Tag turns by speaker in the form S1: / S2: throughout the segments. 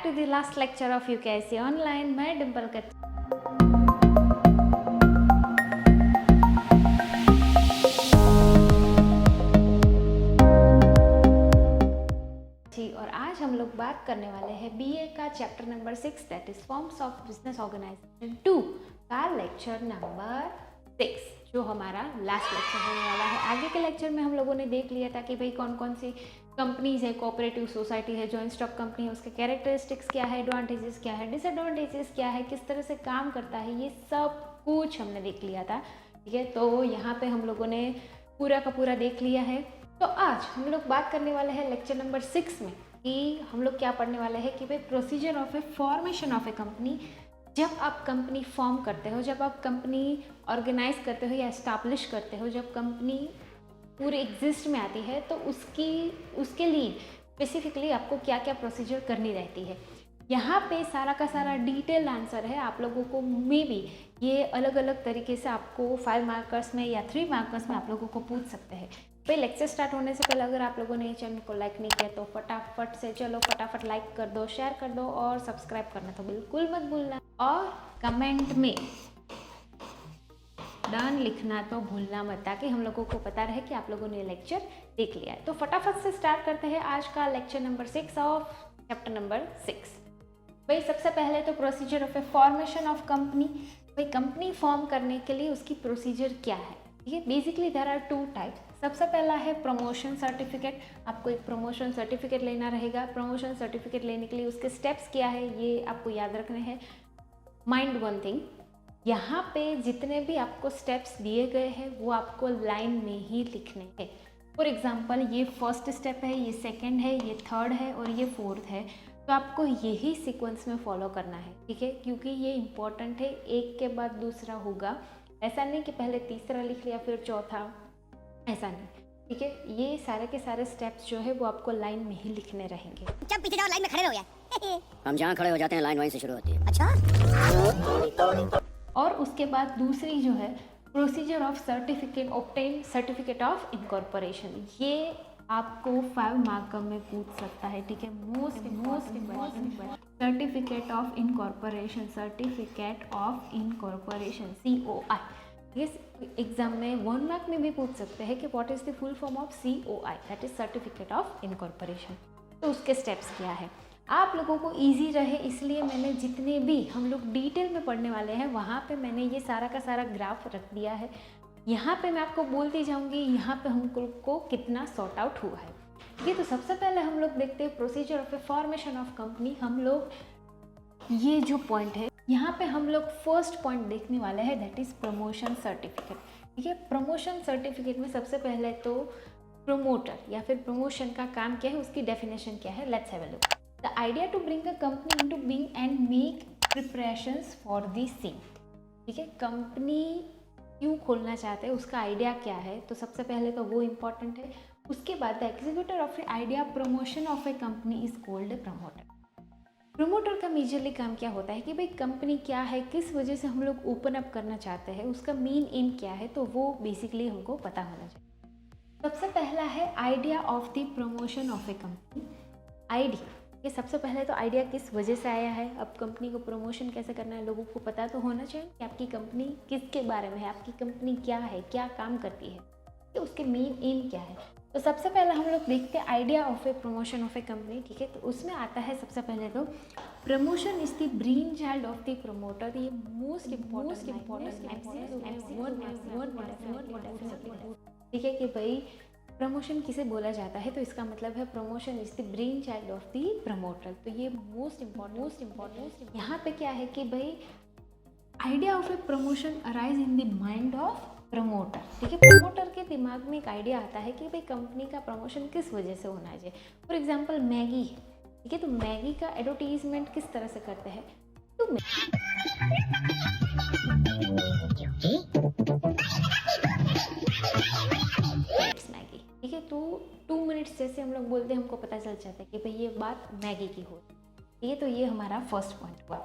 S1: back to the last lecture of UKIC Online. मैं डिम्पल जी और आज हम लोग बात करने वाले हैं बीए का chapter number 6 that is forms of business organisation 2 का लेक्चर नंबर 6 जो हमारा लास्ट लेक्चर होने वाला है। आगे के लेक्चर में हम लोगों ने देख लिया था कि भाई कौन कौन सी कंपनीज है, कोऑपरेटिव सोसाइटी है, जॉइंट स्टॉक कंपनी है, उसके कैरेक्टरिस्टिक्स क्या है, एडवांटेजेस क्या है, डिसएडवांटेजेस क्या है, किस तरह से काम करता है, ये सब कुछ हमने देख लिया था। ठीक है, तो यहाँ पे हम लोगों ने पूरा का पूरा देख लिया है। तो आज हम लोग बात करने वाले हैं लेक्चर नंबर 6 में कि हम लोग क्या पढ़ने वाले हैं कि भाई procedure of a formation of A company. जब आप कंपनी फॉर्म करते हो, जब आप कंपनी ऑर्गेनाइज करते हो या एस्टैब्लिश करते हो, जब कंपनी पूरे एग्जिस्ट में आती है तो उसके लिए स्पेसिफिकली आपको क्या क्या प्रोसीजर करनी रहती है। यहाँ पे सारा का सारा डिटेल आंसर है। आप लोगों को मे बी ये अलग अलग तरीके से आपको 5 मार्कर्स में या 3 मार्कर्स में आप लोगों को पूछ सकते हैं। भाई लेक्चर स्टार्ट होने से पहले अगर आप लोगों ने चैनल को लाइक नहीं किया तो फटाफट से चलो फटाफट लाइक कर दो, शेयर कर दो और सब्सक्राइब करना तो बिल्कुल मत भूलना और कमेंट में डन लिखना तो भूलना मत, ताकि हम लोगों को पता रहे कि आप लोगों ने लेक्चर देख लिया है। तो फटाफट से स्टार्ट करते हैं आज का lecture number 6 of chapter number 6। भाई सबसे पहले तो procedure of a formation of company. भाई कंपनी फॉर्म करने के लिए उसकी प्रोसीजर क्या है। ठीक है, बेसिकली देयर आर 2 टाइप्स। सबसे पहला है प्रमोशन सर्टिफिकेट। आपको एक प्रमोशन सर्टिफिकेट लेना रहेगा। प्रमोशन सर्टिफिकेट लेने के लिए उसके स्टेप्स क्या है ये आपको याद रखने हैं। माइंड वन थिंग, यहाँ पे जितने भी आपको स्टेप्स दिए गए हैं वो आपको लाइन में ही लिखने हैं। फॉर एग्जांपल ये फर्स्ट स्टेप है, ये सेकंड है, ये थर्ड है और ये फोर्थ है, तो आपको यही सीक्वेंस में फॉलो करना है। ठीक है, क्योंकि ये इम्पॉर्टेंट है, एक के बाद दूसरा होगा। ऐसा नहीं कि पहले तीसरा लिख लिया फिर चौथा, ऐसा नहीं। ठीक है, ये सारे के सारे स्टेप्स जो है वो आपको लाइन में ही लिखने रहेंगे।
S2: जब पीछे जाओ लाइन में खड़े रहो यार।
S3: हम जहाँ खड़े हो जाते हैं लाइन वहीं से शुरू होती है।
S2: अच्छा,
S1: और उसके बाद दूसरी जो है procedure of certificate obtain certificate of incorporation. ये आपको 5 मार्क में पूछ सकता है। ठीक है, most important certificate of incorporation, certificate of incorporation COI। इस एग्जाम में 1 मार्क में भी पूछ सकते हैं कि what is the full form of COI, that is certificate of incorporation. तो उसके स्टेप्स क्या है, आप लोगों को इजी रहे इसलिए मैंने जितने भी हम लोग डिटेल में पढ़ने वाले हैं वहाँ पे मैंने ये सारा का सारा ग्राफ रख दिया है। यहाँ पे मैं आपको बोलती जाऊँगी यहाँ पे हम को कितना सॉर्ट आउट हुआ है। ठीक है, तो सबसे पहले हम लोग देखते हैं procedure of a formation of company. हम लोग ये जो पॉइंट है यहाँ पे हम लोग फर्स्ट पॉइंट देखने वाले हैं, दैट इज प्रमोशन सर्टिफिकेट। ठीक है, प्रमोशन सर्टिफिकेट में सबसे पहले तो प्रमोटर या फिर प्रमोशन का काम क्या है, उसकी डेफिनेशन क्या है, let's have a look. The idea to bring a company into being and make preparations for the same। ठीक है, कंपनी क्यों खोलना चाहते हैं, उसका आइडिया क्या है, तो सबसे पहले तो वो इम्पॉर्टेंट है। उसके बाद the executor of A idea promotion of A company is called a promoter. Promoter का मेजरली काम क्या होता है कि भाई कंपनी क्या है, किस वजह से हम लोग ओपन अप करना चाहते हैं, उसका मेन एम क्या है, तो वो बेसिकली हमको पता होना चाहिए। सबसे पहला है idea of the promotion of A company. Idea, ये सबसे पहले तो आइडिया किस वजह से आया है, अब कंपनी को प्रमोशन कैसे करना है, लोगों को पता तो होना चाहिए कि आपकी कंपनी किसके बारे में है, आपकी कंपनी क्या है, क्या काम करती है, कि उसके मेन एम क्या है। तो सबसे पहले हम लोग देखते हैं idea of a promotion of A company. ठीक है, तो उसमें आता है सबसे पहले तो promotion is the brain child of the promoter. ये मोस्ट इम्पोर्टेंट। ठीक है कि भाई प्रमोशन किसे बोला जाता है, तो इसका मतलब है promotion is the brain child of the promoter. तो ये मोस्ट इम्पोर्टेंट। यहाँ पे क्या है कि भाई idea of a promotion arise in the mind of promoter. ठीक है, प्रमोटर के दिमाग में एक आइडिया आता है कि भाई कंपनी का प्रमोशन किस वजह से होना चाहिए। फॉर एग्जाम्पल मैगी है। ठीक है, तो मैगी का एडवर्टीजमेंट किस तरह से करते हैं, तो मैगी। ठीक है, तो 2 मिनट्स जैसे हम लोग बोलते हैं हमको पता चल जाता है कि भाई ये बात मैगी की हो। ठीक है, तो ये हमारा फर्स्ट पॉइंट हुआ।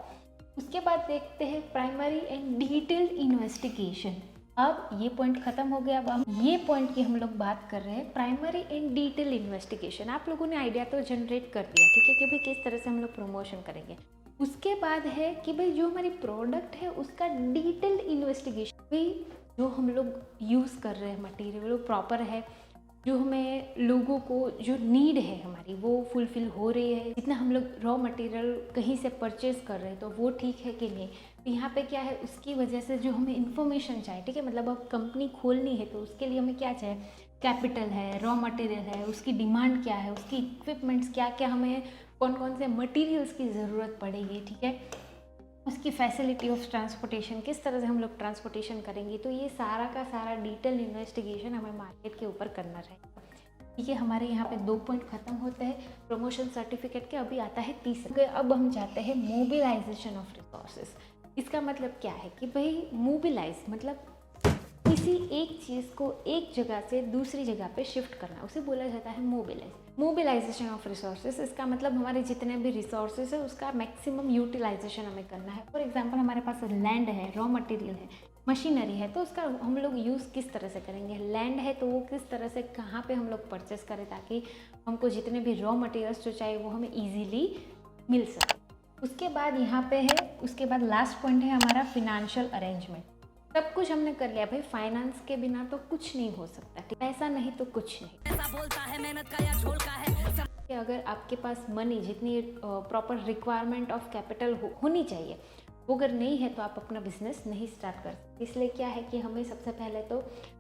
S1: उसके बाद देखते हैं प्राइमरी एंड डिटेल्ड इन्वेस्टिगेशन। अब ये पॉइंट खत्म हो गया। अब हम ये पॉइंट की हम लोग बात कर रहे हैं प्राइमरी एंड डिटेल इन्वेस्टिगेशन। आप लोगों ने आइडिया तो जनरेट कर दिया, ठीक है, कि भाई किस तरह से हम लोग प्रमोशन करेंगे। उसके बाद है कि भाई जो हमारी प्रोडक्ट है उसका डिटेल्ड इन्वेस्टिगेशन, भाई जो हम लोग यूज़ कर रहे हैं मटेरियल वो प्रॉपर है, जो हमें लोगों को जो नीड है हमारी वो फुलफिल हो रही है, जितना हम लोग रॉ मटेरियल कहीं से परचेज कर रहे हैं तो वो ठीक है कि नहीं। तो यहाँ पे क्या है, उसकी वजह से जो हमें इन्फॉर्मेशन चाहिए, ठीक है, मतलब अब कंपनी खोलनी है तो उसके लिए हमें क्या चाहिए, कैपिटल है, रॉ मटेरियल है, उसकी डिमांड क्या है, उसकी इक्विपमेंट्स क्या क्या, हमें कौन कौन से मटेरियल्स की ज़रूरत पड़ेगी, ठीक है, उसकी फैसिलिटी ऑफ ट्रांसपोर्टेशन, किस तरह से हम लोग ट्रांसपोर्टेशन करेंगे। तो ये सारा का सारा डिटेल इन्वेस्टिगेशन हमें मार्केट के ऊपर करना रहेगा, ठीक है। हमारे यहाँ पे 2 पॉइंट खत्म होते हैं प्रमोशन सर्टिफिकेट के। अभी आता है तीसरा। अब हम जाते हैं मोबिलाइजेशन ऑफ रिसोर्सेज। इसका मतलब क्या है कि भाई मोबिलाइज मतलब किसी एक चीज़ को एक जगह से दूसरी जगह पे शिफ्ट करना, उसे बोला जाता है मोबिलाइजेशन ऑफ रिसोर्सेज। इसका मतलब हमारे जितने भी रिसोर्सेज है उसका मैक्सिमम यूटिलाइजेशन हमें करना है। फॉर एग्जांपल हमारे पास लैंड है, रॉ मटेरियल है, मशीनरी है, तो उसका हम लोग यूज़ किस तरह से करेंगे। लैंड है तो वो किस तरह से कहाँ पे हम लोग परचेस करें ताकि हमको जितने भी रॉ मटेरियल्स जो चाहिए वो हमें ईजीली मिल सके। उसके बाद यहाँ पे है, उसके बाद लास्ट पॉइंट है हमारा फिनेंशियल अरेंजमेंट। सब कुछ हमने कर लिया भाई, फाइनेंस के बिना तो कुछ नहीं हो सकता, पैसा नहीं तो कुछ नहीं।
S3: ऐसा बोलता है मेहनत का या झोल का है।
S1: कि अगर आपके पास मनी जितनी प्रॉपर रिक्वायरमेंट ऑफ कैपिटल होनी चाहिए वो अगर नहीं है तो आप अपना बिजनेस नहीं स्टार्ट कर सकते। इसलिए क्या है कि हमें सबसे पहले तो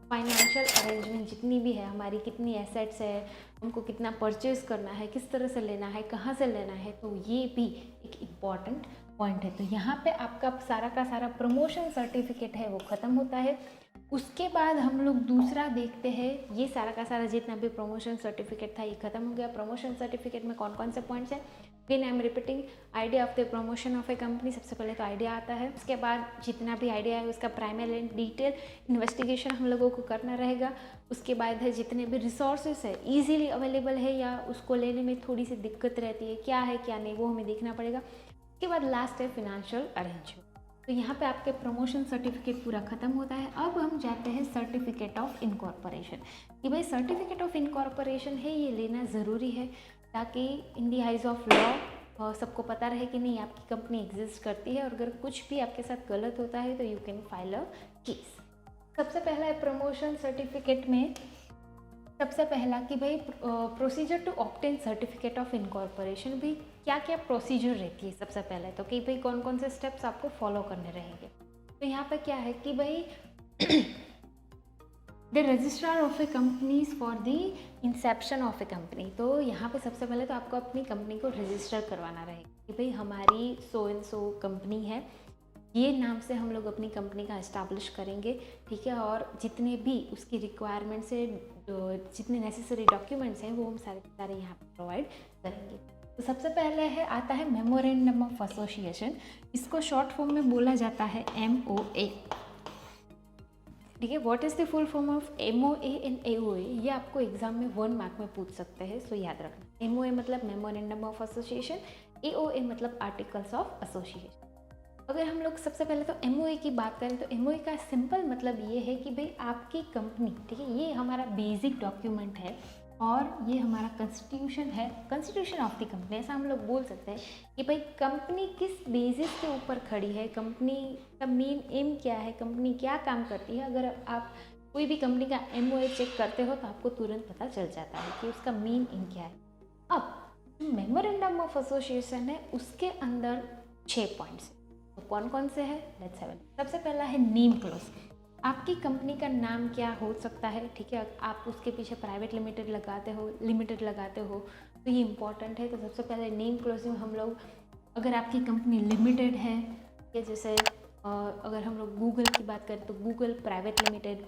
S1: फाइनेंशियल अरेंजमेंट जितनी भी है हमारी, कितनी एसेट्स है, हमको कितना परचेज करना है, किस तरह से लेना है, कहाँ से लेना है, तो ये भी एक इम्पॉर्टेंट पॉइंट है। तो यहाँ पे आपका सारा का सारा प्रमोशन सर्टिफिकेट है वो ख़त्म होता है। उसके बाद हम लोग दूसरा देखते हैं, ये सारा का सारा जितना भी प्रमोशन सर्टिफिकेट था ये खत्म हो गया। प्रमोशन सर्टिफिकेट में कौन कौन से पॉइंट्स हैं, again I am repeating, idea of the promotion of A company. सबसे पहले तो आइडिया आता है, उसके बाद जितना भी आइडिया है उसका प्राइमरी एंड डिटेल इन्वेस्टिगेशन हम लोगों को करना रहेगा। उसके बाद है जितने भी रिसोर्सेज है ईजिली अवेलेबल है या उसको लेने में थोड़ी सी दिक्कत रहती है, क्या है क्या नहीं, वो हमें देखना पड़ेगा। उसके बाद लास्ट है फिनेंशियल अरेंजमेंट। तो यहाँ पे आपके प्रमोशन सर्टिफिकेट पूरा खत्म होता है। अब हम जाते हैं सर्टिफिकेट ऑफ इनकॉर्पोरेशन, कि भाई सर्टिफिकेट ऑफ इनकॉर्पोरेशन है ये लेना ज़रूरी है ताकि इन दी आइज ऑफ लॉ सबको पता रहे कि नहीं आपकी कंपनी एग्जिस्ट करती है और अगर कुछ भी आपके साथ गलत होता है तो you can file a case. सबसे पहला है प्रमोशन सर्टिफिकेट में, सबसे पहला कि भाई procedure to obtain certificate of incorporation, भी क्या क्या प्रोसीजर रहती है। सबसे पहले तो कि भाई कौन कौन से स्टेप्स आपको फॉलो करने रहेंगे। तो यहाँ पे क्या है कि भाई the registrar of A companies for the Inception of A company. तो यहाँ पे सबसे पहले तो आपको अपनी कंपनी को रजिस्टर करवाना रहेगा कि भाई हमारी सो एंड सो कंपनी है, ये नाम से हम लोग अपनी कंपनी का इस्टेब्लिश करेंगे, ठीक है। और जितने भी उसकी रिक्वायरमेंट्स है, जितने नेसेसरी डॉक्यूमेंट्स हैं वो हम सारे यहाँ पे प्रोवाइड करेंगे। तो सबसे पहले है आता है मेमोरेंडम ऑफ एसोसिएशन, इसको शॉर्ट फॉर्म में बोला जाता है MOA, ठीक है। What is the full form of MOA and AOA, ये आपको एग्जाम में 1 मार्क में पूछ सकते हैं, सो याद रखना। MOA मतलब मेमोरेंडम ऑफ एसोसिएशन, AOA मतलब आर्टिकल्स ऑफ एसोसिएशन। अगर हम लोग सबसे पहले तो MOA की बात करें तो MOA का सिंपल मतलब ये है कि भाई आपकी कंपनी, ठीक है, ये हमारा बेसिक डॉक्यूमेंट है और ये हमारा कॉन्स्टिट्यूशन है, कॉन्स्टिट्यूशन ऑफ द कंपनी, ऐसा हम लोग बोल सकते हैं कि भाई कंपनी किस बेसिस के ऊपर खड़ी है, कंपनी का मेन एम क्या है, कंपनी क्या काम करती है। अगर आप कोई भी कंपनी का MOA चेक करते हो तो आपको तुरंत पता चल जाता है कि उसका मेन एम क्या है। अब मेमोरेंडम ऑफ एसोसिएशन है उसके अंदर 6 पॉइंट्स, तो कौन कौन से हैं, लेट्स हैव। सबसे पहला है नेम क्लोज, आपकी कंपनी का नाम क्या हो सकता है, ठीक है। आप उसके पीछे प्राइवेट लिमिटेड लगाते हो तो ये इंपॉर्टेंट है। तो सबसे पहले नेम क्लोज में हम लोग, अगर आपकी कंपनी लिमिटेड है, कि जैसे अगर हम लोग गूगल की बात करें तो गूगल प्राइवेट लिमिटेड,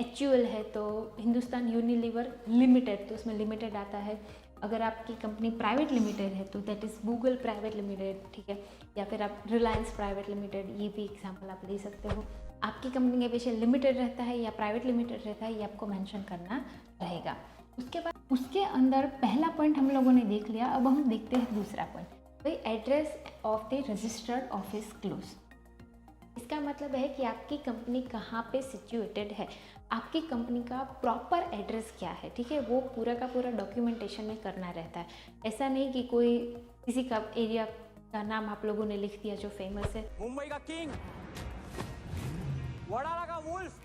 S1: HUL है तो हिंदुस्तान यूनिलीवर लिमिटेड, तो उसमें लिमिटेड आता है। अगर आपकी कंपनी प्राइवेट लिमिटेड है तो that is Google private limited, ठीक है। या फिर आप रिलायंस प्राइवेट लिमिटेड, ये भी एग्जांपल आप ले सकते हो। आपकी कंपनी के पीछे लिमिटेड रहता है या प्राइवेट लिमिटेड रहता है, ये आपको मेंशन करना रहेगा। उसके बाद उसके अंदर पहला पॉइंट हम लोगों ने देख लिया, अब हम देखते हैं दूसरा पॉइंट, भाई address of the registered office close. इसका मतलब है कि आपकी कंपनी कहाँ पे सिचुएटेड है, आपकी कंपनी का प्रॉपर एड्रेस क्या है, ठीक है, वो पूरा का पूरा डॉक्यूमेंटेशन में करना रहता है। ऐसा नहीं कि कोई किसी का एरिया का नाम आप लोगों ने लिख दिया जो फेमस है।
S4: मुंबई का किंग, वडाला का वुल्फ।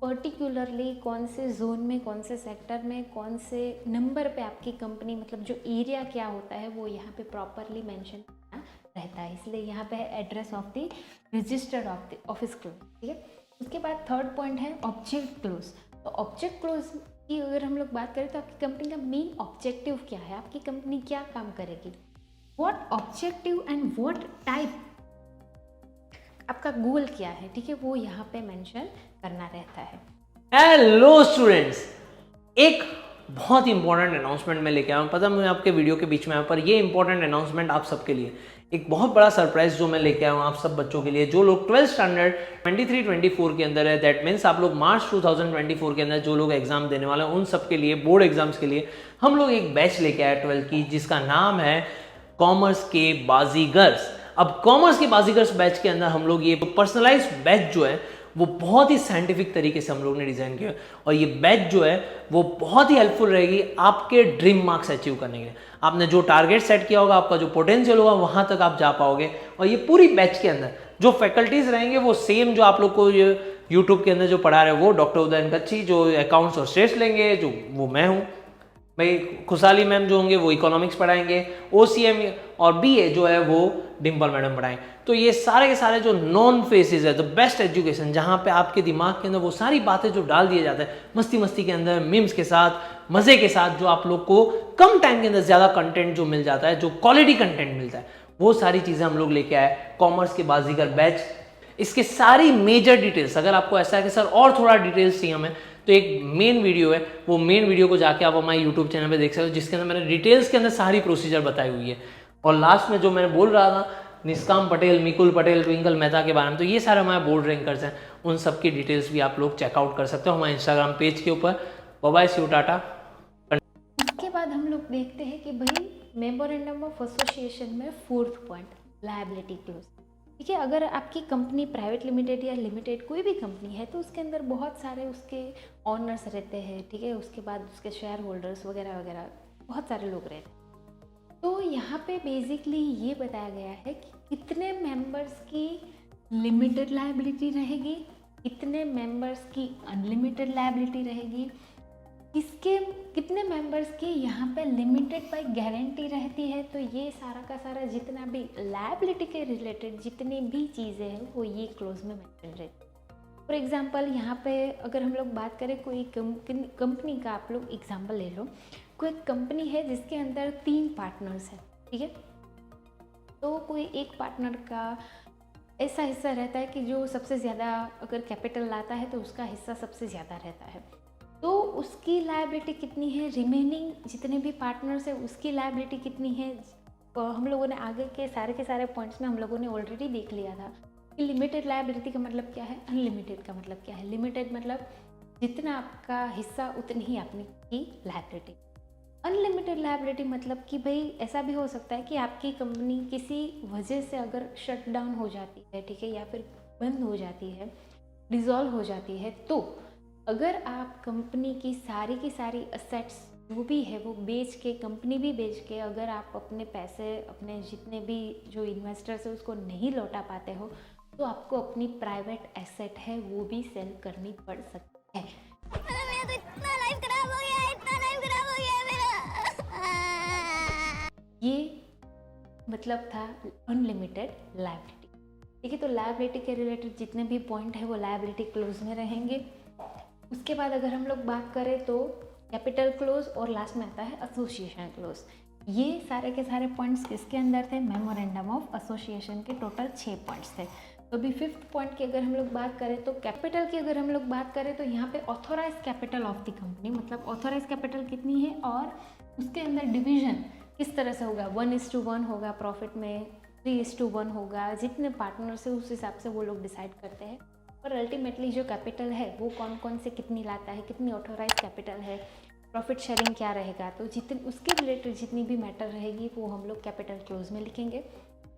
S1: पर्टिकुलरली कौन से जोन में, कौन से सेक्टर में, कौन से नंबर पे आपकी कंपनी, मतलब जो एरिया क्या होता है वो यहाँ पे प्रॉपरली मेंशन करना रहता है। इसलिए यहाँ पे है address of the registered of the office close, ठीक है। उसके बाद थर्ड पॉइंट है ऑब्जेक्ट क्लोज। तो ऑब्जेक्ट क्लोज की अगर हम लोग बात करें तो आपकी कंपनी का मेन ऑब्जेक्टिव क्या है, आपकी कंपनी क्या काम करेगी, what objective and what type, आपका गोल क्या है, ठीक है, वो यहाँ पे मेंशन करना रहता है।
S5: हेलो स्टूडेंट्स, एक बहुत इंपॉर्टेंट अनाउंसमेंट मैं लेके आया हूँ। पता मैं आपके वीडियो के बीच में आया, पर ये इंपॉर्टेंट अनाउंसमेंट आप सबके लिए, एक बहुत बड़ा सरप्राइज जो मैं लेके आया हूँ आप सब बच्चों के लिए, जो लोग 12th स्टैंडर्ड 23-24 के अंदर है। दैट मीन्स आप लोग मार्च 2024 के अंदर जो लोग एग्जाम देने वाले हैं उन सब के लिए, बोर्ड एग्जाम्स के लिए हम लोग एक बैच लेके आए 12th की, जिसका नाम है कॉमर्स के बाजीगर्स। अब कॉमर्स के बाजीगर्स बैच के अंदर हम लोग ये पर्सनलाइज बैच जो है वो बहुत ही साइंटिफिक तरीके से हम लोग ने डिज़ाइन किया, और ये बैच जो है वो बहुत ही हेल्पफुल रहेगी आपके ड्रीम मार्क्स अचीव करने के लिए। आपने जो टारगेट सेट किया होगा, आपका जो पोटेंशियल होगा, वहाँ तक आप जा पाओगे। और ये पूरी बैच के अंदर जो फैकल्टीज रहेंगे वो सेम जो आप लोग को यूट्यूब के अंदर जो पढ़ा रहे हैं, वो डॉक्टर उदयन कच्छी जो अकाउंट्स और स्टेट्स लेंगे, जो वो मैं हूँ भाई, खुशहाली मैम जो होंगे वो इकोनॉमिक्स पढ़ाएंगे, OCM और BA जो है वो डिम्पल मैडम पढ़ाएंगे। तो ये सारे के सारे जो नॉन फेसेस है, द बेस्ट एजुकेशन, जहाँ पे आपके दिमाग के अंदर वो सारी बातें जो डाल दिए जाते हैं मस्ती मस्ती के अंदर, मीम्स के साथ, मज़े के साथ, जो आप लोग को कम टाइम के अंदर ज़्यादा कंटेंट जो मिल जाता है, जो क्वालिटी कंटेंट मिलता है, वो सारी चीज़ें हम लोग लेके आए कॉमर्स के बाजीगर बैच। इसके सारी मेजर डिटेल्स, अगर आपको ऐसा है कि सर और थोड़ा डिटेल्स चाहिए हमें, तो एक मेन वीडियो है, वो मेन वीडियो को जाके आप हमारे यूट्यूब चैनल पे देख सकते हो, जिसके अंदर मैंने डिटेल्स के अंदर सारी प्रोसीजर बताई हुई है। और लास्ट में जो मैंने बोल रहा था निष्काम पटेल, मिकुल पटेल, ट्विंकल मेहता के बारे में, तो ये सारे हमारे बोर्ड रैंकर्स हैं, उन सब की डिटेल्स भी आप लोग चेकआउट कर सकते हो हमारे इंस्टाग्राम पेज के ऊपर। बाय, सी यू, टाटा।
S1: उसके बाद हम लोग देखते हैं कि भाई मेमोरेंडम ऑफ एसोसिएशन में फोर्थ पॉइंट लायबिलिटी क्लोज, ठीक है। अगर आपकी कंपनी प्राइवेट लिमिटेड या लिमिटेड कोई भी कंपनी है तो उसके अंदर बहुत सारे उसके ऑनर्स रहते हैं, ठीक है, उसके बाद उसके शेयर होल्डर्स वगैरह वगैरह बहुत सारे लोग रहते हैं। तो यहाँ पे बेसिकली ये बताया गया है कि कितने मेंबर्स की लिमिटेड लायबिलिटी रहेगी, कितने मेंबर्स की अनलिमिटेड लायबिलिटी रहेगी, इसके कितने मेंबर्स की यहाँ पे लिमिटेड बाय गारंटी रहती है। तो ये सारा का सारा जितना भी लायबिलिटी के रिलेटेड जितनी भी चीज़ें हैं वो ये क्लोज में मेंशन रहती है। फॉर एग्जांपल यहाँ पे अगर हम लोग बात करें कोई कंपनी का, आप लोग एग्जांपल ले लो, कोई कंपनी है जिसके अंदर 3 पार्टनर्स हैं, ठीक है। तो कोई एक पार्टनर का ऐसा हिस्सा रहता है कि जो सबसे ज़्यादा अगर कैपिटल लाता है तो उसका हिस्सा सबसे ज़्यादा रहता है, तो उसकी लायबिलिटी कितनी है, रिमेनिंग जितने भी पार्टनर्स है उसकी लायबिलिटी कितनी है। हम लोगों ने आगे के सारे पॉइंट्स में हम लोगों ने ऑलरेडी देख लिया था कि लिमिटेड लायबिलिटी का मतलब क्या है, अनलिमिटेड का मतलब क्या है। लिमिटेड मतलब जितना आपका हिस्सा उतनी ही आपकी लायबिलिटी। अनलिमिटेड लायबिलिटी मतलब कि भाई ऐसा भी हो सकता है कि आपकी कंपनी किसी वजह से अगर शट डाउन हो जाती है, ठीक है, या फिर बंद हो जाती है, डिज़ोल्व हो जाती है, तो अगर आप कंपनी की सारी असेट्स जो भी है वो बेच के, कंपनी भी बेच के, अगर आप अपने पैसे, अपने जितने भी जो इन्वेस्टर्स है उसको नहीं लौटा पाते हो, तो आपको अपनी प्राइवेट एसेट है वो भी सेल करनी पड़ सकती है।
S2: अरे मेरा तो इतना लाइफ खराब हो गया है, इतना लाइफ खराब हो गया है मेरा।
S1: ये मतलब था अनलिमिटेड लायबिलिटी, ठीक है। तो लायबिलिटी के रिलेटेड जितने भी पॉइंट है वो लायबिलिटी क्लोज में रहेंगे। उसके बाद अगर हम लोग बात करें तो कैपिटल क्लोज, और लास्ट में आता है एसोसिएशन क्लोज। ये सारे के सारे पॉइंट्स किसके अंदर थे, मेमोरेंडम ऑफ एसोसिएशन के टोटल 6 पॉइंट्स थे। तो अभी 5th पॉइंट की अगर हम लोग बात करें तो कैपिटल की अगर हम लोग बात करें तो यहाँ पे authorise capital of the company, मतलब ऑथोराइज कैपिटल कितनी है और उसके अंदर डिवीजन किस तरह से होगा, 1:1 होगा प्रॉफिट में, 3:1 होगा, जितने पार्टनर्स है उस हिसाब से वो लोग डिसाइड करते हैं। और अल्टीमेटली जो कैपिटल है वो कौन कौन से कितनी लाता है, कितनी ऑथोराइज कैपिटल है, प्रॉफिट शेयरिंग क्या रहेगा, तो जितनी उसके रिलेटेड जितनी भी मैटर रहेगी वो हम लोग कैपिटल क्लोज में लिखेंगे।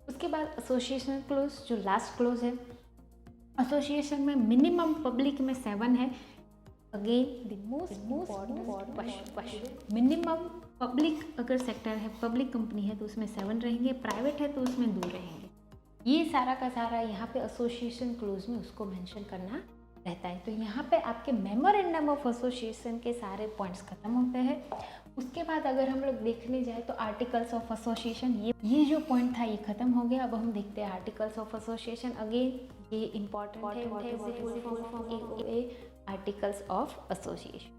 S1: उसके बाद एसोसिएशन क्लोज, जो लास्ट क्लोज है। एसोसिएशन में मिनिमम पब्लिक में 7 है। Again the most important, minimum public अगर सेक्टर है, पब्लिक कंपनी है तो उसमें 7 रहेंगे, प्राइवेट है तो उसमें 2 रहेंगे। ये सारा का सारा यहाँ पे एसोसिएशन क्लोज में उसको मेंशन करना रहता है। तो यहाँ पे आपके मेमोरेंडम ऑफ एसोसिएशन के सारे पॉइंट्स खत्म होते हैं। उसके बाद अगर हम लोग देखने जाए तो आर्टिकल्स ऑफ एसोसिएशन, ये जो पॉइंट था ये खत्म हो गया। अब हम देखते हैं आर्टिकल्स ऑफ एसोसिएशन। अगेन ये इंपॉर्टेंट है, आर्टिकल्स ऑफ एसोसिएशन।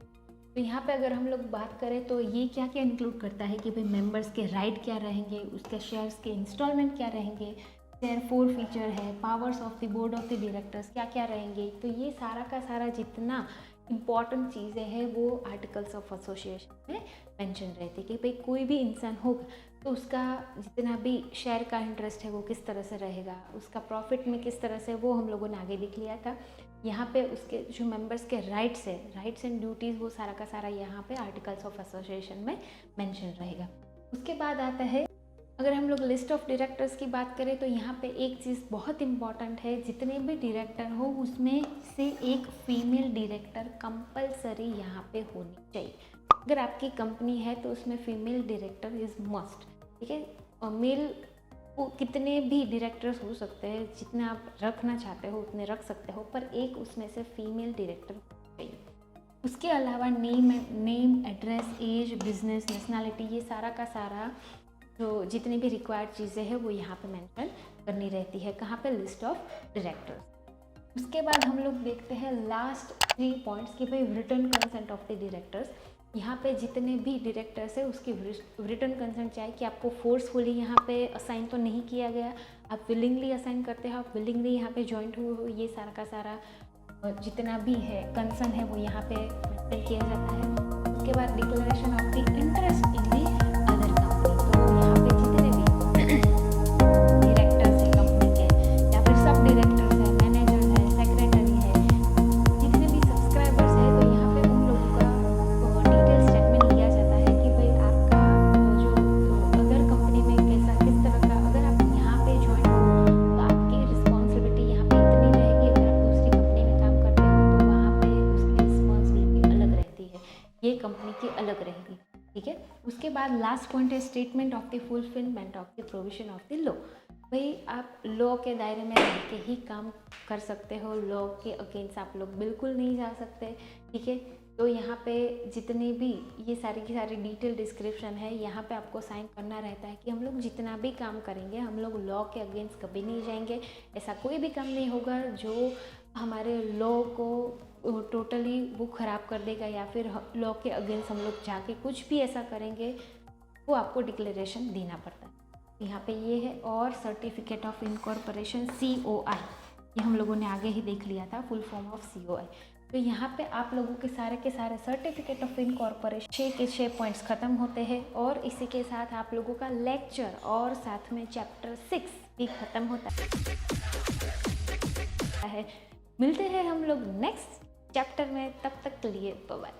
S1: तो यहाँ पे अगर हम लोग बात करें तो ये क्या क्या इंक्लूड करता है कि भाई मेंबर्स के राइट क्या रहेंगे, उसके शेयर्स के इंस्टॉलमेंट क्या रहेंगे, शेयर 4 फीचर है, powers of the board of the directors क्या क्या रहेंगे। तो ये सारा का सारा जितना इम्पॉर्टेंट चीज़ें हैं वो आर्टिकल्स ऑफ एसोसिएशन में मेंशन रहती है कि भाई कोई भी इंसान होगा तो उसका जितना भी शेयर का इंटरेस्ट है वो किस तरह से रहेगा, उसका प्रॉफिट में किस तरह से, वो हम लोगों ने आगे लिख लिया था। यहाँ पे उसके जो मेंबर्स के राइट्स है, राइट्स एंड ड्यूटीज़, वो सारा का सारा यहाँ पे आर्टिकल्स ऑफ एसोसिएशन में मेंशन रहेगा। उसके बाद आता है अगर हम लोग लिस्ट ऑफ डायरेक्टर्स की बात करें तो यहाँ पे एक चीज़ बहुत इम्पॉर्टेंट है, जितने भी डायरेक्टर हो उसमें से एक फीमेल डायरेक्टर कंपलसरी यहाँ पे होनी चाहिए। अगर आपकी कंपनी है तो उसमें फीमेल डायरेक्टर इज़ मस्ट, ठीक है। और मेल वो कितने भी डायरेक्टर्स हो सकते हैं, जितने आप रखना चाहते हो उतने रख सकते हो, पर एक उसमें से फीमेल डायरेक्टर चाहिए। उसके अलावा name, address, age, business, nationality, ये सारा का सारा जो जितनी भी रिक्वायर्ड चीज़ें हैं वो यहाँ पे मेंशन करनी रहती है। कहाँ पे? List of directors. उसके बाद हम लोग देखते हैं लास्ट 3 पॉइंट्स कि भाई written consent of the directors. यहाँ पे जितने भी डायरेक्टर्स है उसकी रिटन कंसेंट चाहिए कि आपको फोर्सफुली यहाँ पे असाइन तो नहीं किया गया, आप विलिंगली असाइन करते हो, आप विलिंगली यहाँ पे ज्वाइंट हुए हो, ये सारा का सारा जितना भी है कंसर्न है वो यहाँ पे मेंशन किया जाता है। उसके बाद declaration of the interest in the other company, तो यहाँ पे जितने भी डायरेक्टर्स है कंपनी के या फिर सब डायरेक्टर्स है, मैनेजर है, सेक्रेटरी है, जितने भी सब्सक्राइबर्स है, तो यहाँ पे उन लोगों का डिटेल स्टेटमेंट लिया जाता है कि भाई आपका जो अदर कंपनी में कैसा किस तरह का, अगर आप यहाँ पे ज्वाइन हो तो आपकी रिस्पॉन्सिबिलिटी यहाँ पे इतनी रहेगी, अगर आप दूसरी कंपनी में काम करते हो तो वहाँ पे उसकी रिस्पॉन्सिबिलिटी अलग रहती है, ये कंपनी की अलग रहेगी, ठीक है। उसके बाद लास्ट पॉइंट है statement of the fulfilment of the provision of the law. भाई आप लॉ के दायरे में रह के ही काम कर सकते हो, लॉ के अगेंस्ट आप लोग बिल्कुल नहीं जा सकते, ठीक है। तो यहाँ पे जितनी भी ये सारी की सारी डिटेल डिस्क्रिप्शन है, यहाँ पे आपको साइन करना रहता है कि हम लोग जितना भी काम करेंगे हम लोग लॉ के अगेंस्ट कभी नहीं जाएंगे। ऐसा कोई भी काम नहीं होगा जो हमारे लॉ को टोटली वो ख़राब कर देगा या फिर लॉ के अगेंस्ट हम लोग जाके कुछ भी ऐसा करेंगे वो आपको डिक्लेरेशन देना पड़ता है। यहाँ पे ये है। और सर्टिफिकेट ऑफ इनकॉर्पोरेशन COI, ये हम लोगों ने आगे ही देख लिया था, फुल फॉर्म ऑफ COI। तो यहाँ पे आप लोगों के सारे सर्टिफिकेट ऑफ इनकॉर्पोरेशन 6 के 6 पॉइंट्स ख़त्म होते हैं और इसी के साथ आप लोगों का लेक्चर और साथ में चैप्टर 6 भी ख़त्म होता है। मिलते हैं हम लोग नेक्स्ट चैप्टर में, तब तक के लिए बाय बाय।